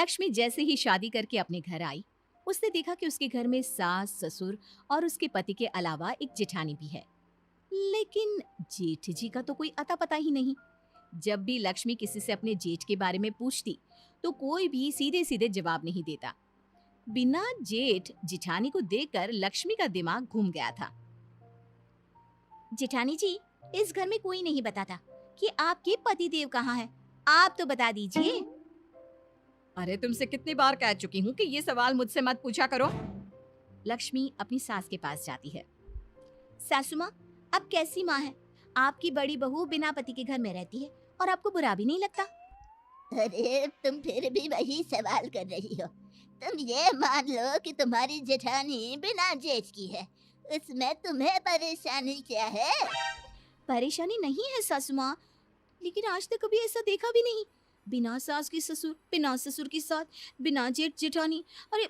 लक्ष्मी जैसे ही शादी करके अपने घर आई, उसने देखा कि उसके घर में सास, ससुर और उसके पति के अलावा एक जेठानी भी है। लेकिन जेठ जी का तो कोई अता पता ही नहीं। जब भी लक्ष्मी किसी से अपने जेठ के बारे में पूछती, तो कोई भी सीधे सीधे जवाब नहीं देता। बिना जेठ जेठानी को देखकर लक्ष्मी का दिमाग घूम गया था। जेठानी जी, इस घर में कोई नहीं बताता कि आपके पति देव कहाँ है। आप तो बता दीजिए। अरे तुमसे कितनी बार कह चुकी हूँ कि ये सवाल मुझसे मत पूछा करो। लक्ष्मी अपनी सास के पास जाती है। सासू माँ, अब कैसी माँ है? आपकी बड़ी बहू बिना पति के घर में रहती है और आपको बुरा भी नहीं लगता? अरे तुम फिर भी वही सवाल कर रही हो। तुम ये मान लो कि तुम्हारी जेठानी बिना जेठ की है, उसमें तुम्हें परेशानी क्या है? परेशानी नहीं है सासू माँ, लेकिन आज तक कभी ऐसा देखा भी नहीं। बिना सास की ससुर, बिना ससुर की सास, बिना जेठ जेठानी। अरे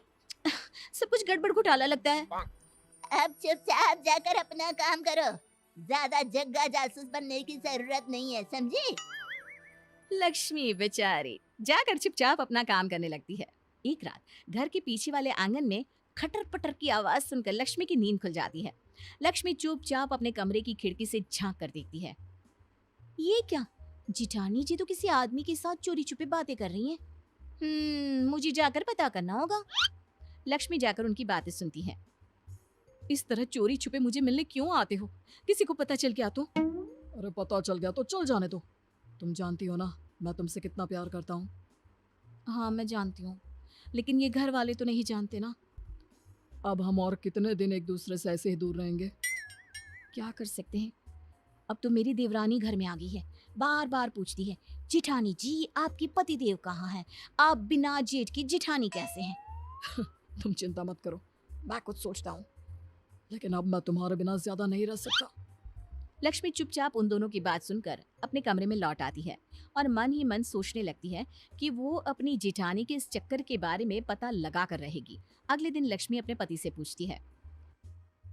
सब कुछ गड़बड़ घोटाला लगता है। अब चुपचाप जाकर अपना काम करो, ज्यादा जग्गा जासूस बनने की जरूरत नहीं है, समझी? लक्ष्मी बेचारी जाकर चुपचाप अपना काम करने लगती है। एक रात घर के पीछे वाले आंगन में खटर पटर की आवाज सुनकर लक्ष्मी की नींद खुल जाती है। लक्ष्मी चुपचाप अपने कमरे की खिड़की से झांक कर देखती है। ये क्या? जिठानी जी तो किसी आदमी के साथ चोरी छुपे बातें कर रही हैं। मुझे जाकर पता करना होगा। लक्ष्मी जाकर उनकी बातें सुनती है। इस तरह चोरी छुपे मुझे मिलने क्यों आते हो? किसी को पता चल गया तो? अरे पता चल गया तो चल जाने दो। तुम जानती हो ना मैं तुमसे कितना प्यार करता हूँ। हाँ मैं जानती हूँ, लेकिन ये घर वाले तो नहीं जानते ना। अब हम और कितने दिन एक दूसरे से ऐसे ही दूर रहेंगे? क्या कर सकते हैं? अब तो मेरी देवरानी घर में आ गई है। बार बार पूछती है, जिठानी जी आपकी पति देव कहाँ है? आप बिना जेठ की जिठानी कैसे हैं? तुम चिंता मत करो, मैं कुछ सोचता हूँ, लेकिन अब मैं तुम्हारे बिना ज्यादा नहीं रह सकता। लक्ष्मी चुपचाप उन दोनों की बात सुनकर अपने कमरे में लौट आती है और मन ही मन सोचने लगती है कि वो अपनी जेठानी के इस चक्कर के बारे में पता लगा कर रहेगी। अगले दिन लक्ष्मी अपने पति से पूछती है,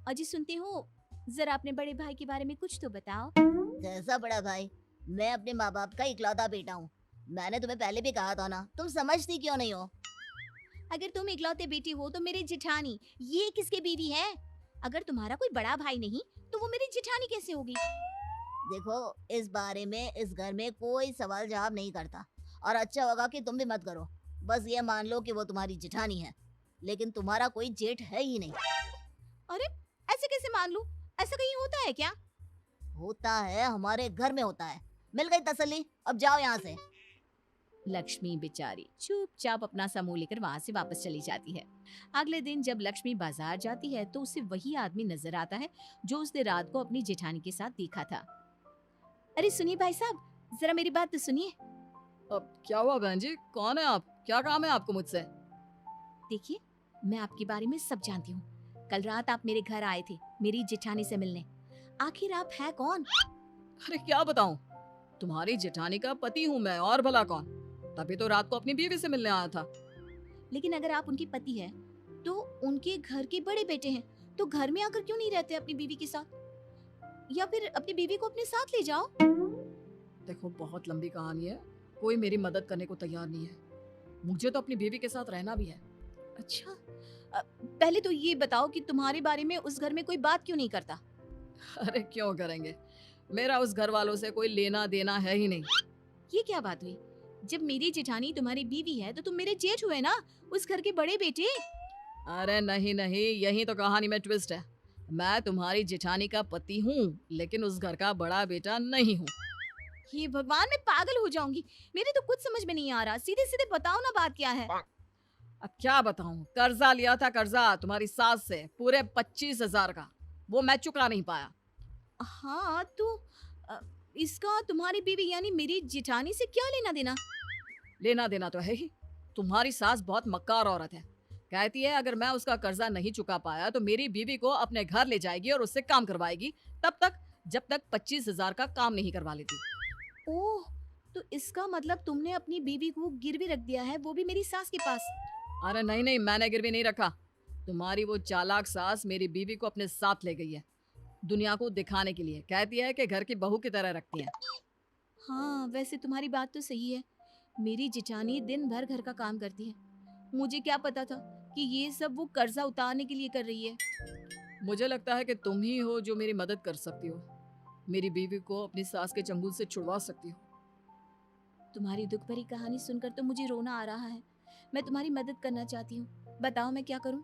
अजी सुनते हो, जरा अपने बड़े भाई के बारे में कुछ तो बताओ। कैसा बड़ा भाई? मैं अपने माँ बाप का इकलौता बेटा हूँ। मैंने तुम्हें पहले भी कहा था ना, तुम समझती क्यों नहीं हो? अगर तुम इकलौते बेटी हो तो मेरी जेठानी ये किसके बीवी है? अगर तुम्हारा कोई बड़ा भाई नहीं तो वो मेरी जेठानी कैसे होगी? देखो, इस बारे में इस घर में कोई सवाल जवाब नहीं करता, और अच्छा होगा कि तुम भी मत करो। बस ये मान लो कि वो तुम्हारी जेठानी है, लेकिन तुम्हारा कोई जेठ है ही नहीं। अरे ऐसे कैसे मान लूं? ऐसा कहीं होता है क्या? होता है, हमारे घर में होता है। मिल गई तसल्ली, अब जाओ यहाँ से। लक्ष्मी बेचारी चुपचाप अपना समूह लेकर वहां से वापस चली जाती है। अगले दिन जब लक्ष्मी बाजार जाती है तो उसे वही आदमी नजर आता है जो उसने रात को अपनी जेठानी के साथ देखा था। अरे सुनिए भाई साहब, जरा मेरी बात तो सुनिए। अब क्या हुआ बहन जी, कौन है आप? क्या काम है आपको मुझसे? देखिए, मैं आपके बारे में सब जानती हूँ। कल रात आप मेरे घर आए थे मेरी जेठानी से मिलने। आखिर आप है कौन? अरे क्या बताऊं, तुम्हारी जेठानी का पति हूँ मैं, और भला कौन। तभी तो रात को अपनी बीवी से मिलने आया था। लेकिन अगर आप उनके पति हैं, तो उनके घर के बड़े बेटे हैं, तो घर में आकर क्यों नहीं रहते अपनी बीवी के साथ? या फिर अपनी बीवी को अपने साथ ले जाओ। देखो बहुत लंबी कहानी है, कोई मेरी मदद करने को तैयार नहीं है। मुझे तो अपनी बीवी के साथ रहना भी है। अच्छा, पहले तो ये बताओ कि तुम्हारे बारे में उस घर में कोई बात क्यों नहीं करता? अरे क्यों करेंगे, मेरा उस घर वालों से कोई लेना देना है ही नहीं। ये क्या बात हुई? जब मेरी जेठानी तुम्हारी बीवी है तो तुम मेरे जेठ हुए ना, उस घर के बड़े बेटे। अरे नहीं नहीं, यही तो कहानी में ट्विस्ट है। मैं तुम्हारी जेठानी का पति हूँ, लेकिन उस घर का बड़ा बेटा नहीं हूँ। हे भगवान, मैं पागल हो जाऊंगी। मेरे तो कुछ समझ में नहीं आ रहा। सीधे सीधे बताओ ना, बात क्या है? अब क्या बताऊं, कर्जा लिया था, कर्जा तुम्हारी सास से पूरे 25,000 का, वो मैं चुका नहीं पाया। हाँ तो अ, इसका तुम्हारी बीवी यानी मेरी जेठानी से क्या लेना देना? लेना देना तो है ही। तुम्हारी सास बहुत मक्कार औरत है। कहती है अगर मैं उसका कर्जा नहीं चुका पाया तो मेरी बीवी को अपने घर ले जाएगी और उससे काम करवाएगी, तब तक जब तक 25,000 का काम नहीं करवा लेती। ओह, तो इसका मतलब तुमने अपनी बीवी को गिरवी रख दिया है, वो भी मेरी सास के पास। अरे नहीं नहीं, मैंने गिरवी नहीं रखा। तुम्हारी वो चालाक सास मेरी बीवी को अपने साथ ले गई है, दुनिया को दिखाने के लिए। कहती है कि घर की बहू की तरह रखती है। हाँ वैसे तुम्हारी बात तो सही है, मेरी जिठानी दिन भर घर का काम करती है। मुझे क्या पता था कि ये सब वो कर्जा उतारने के लिए कर रही है। मुझे लगता है कि तुम ही हो जो मेरी मदद कर सकती हो। मेरी बीवी को अपनी सास के चंगुल से छुड़वा सकती हो। तुम्हारी दुख भरी कहानी सुनकर तो मुझे रोना आ रहा है। मैं तुम्हारी मदद करना चाहती हूँ, बताओ मैं क्या करूँ।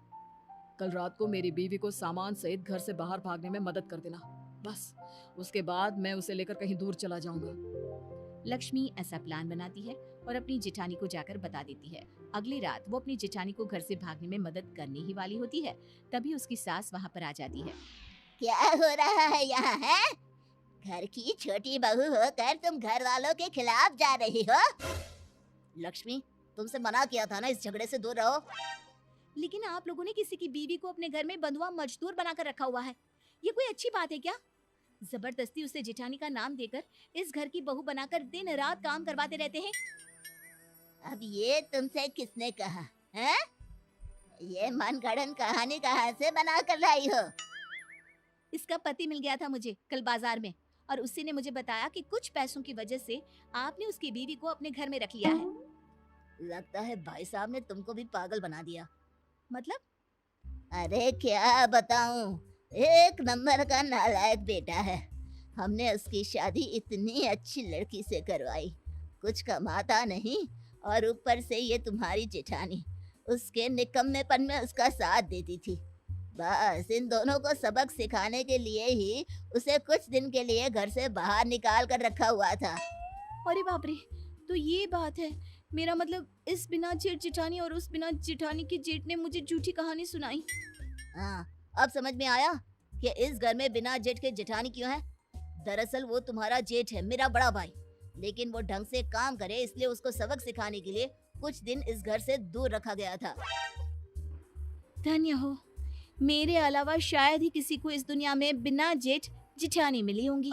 कल रात को मेरी बीवी को सामान सहित घर से बाहर भागने में मदद कर देना, बस। उसके बाद मैं उसे लेकर कहीं दूर चला जाऊंगा। लक्ष्मी ऐसा प्लान बनाती है और अपनी जेठानी को जाकर बता देती है। अगली रात वो अपनी जेठानी को घर से भागने में मदद करने ही वाली होती है, तभी उसकी सास वहाँ पर आ जाती है। क्या हो रहा है यहाँ है? घर की छोटी बहू होकर तुम घर वालों के खिलाफ जा रही हो? लक्ष्मी, तुमसे मना किया था ना इस झगड़े से दूर रहो। लेकिन आप लोगों ने किसी की बीवी को अपने घर में बंधुआ मजदूर बनाकर रखा हुआ है, ये कोई अच्छी बात है क्या? जबरदस्ती उसे जेठानी का नाम देकर इस घर की बहू बनाकर दिन रात काम करवाते रहते हैं। अब ये तुमसे किसने कहा है? ये मनगढ़ंत कहानी कहाँ से बना कर लाई हो? इसका पति मिल गया था मुझे कल बाजार में, और उसी ने मुझे बताया कि कुछ पैसों की वजह से आपने उसकी बीवी को अपने घर में रख लिया है। लगता है भाई साहब ने तुमको भी पागल बना दिया। मतलब? अरे क्या बताऊं, एक नंबर का नालायक बेटा है। हमने उसकी शादी इतनी अच्छी लड़की से करवाई, कुछ कमाता नहीं, और ऊपर से ये तुम्हारी जेठानी उसके निकम्मेपन में उसका साथ देती थी। बस इन दोनों को सबक सिखाने के लिए ही उसे कुछ दिन के लिए घर से बाहर निकाल कर रखा हुआ था। अरे बाप रे, तो ये बात है। मेरा मतलब इस बिना जेठ जेठानी और उस बिना जेठानी की जेठ ने मुझे झूठी कहानी सुनाई। हाँ, अब समझ में आया कि इस घर में बिना जेठ के जेठानी क्यों है। दरअसल वो तुम्हारा जेठ है, मेरा बड़ा भाई, लेकिन वो ढंग से काम करे इसलिए उसको सबक सिखाने के लिए कुछ दिन इस घर से दूर रखा गया था। धन्य हो, मेरे अलावा शायद ही किसी को इस दुनिया में बिना जेठ जिठानी मिली होंगी।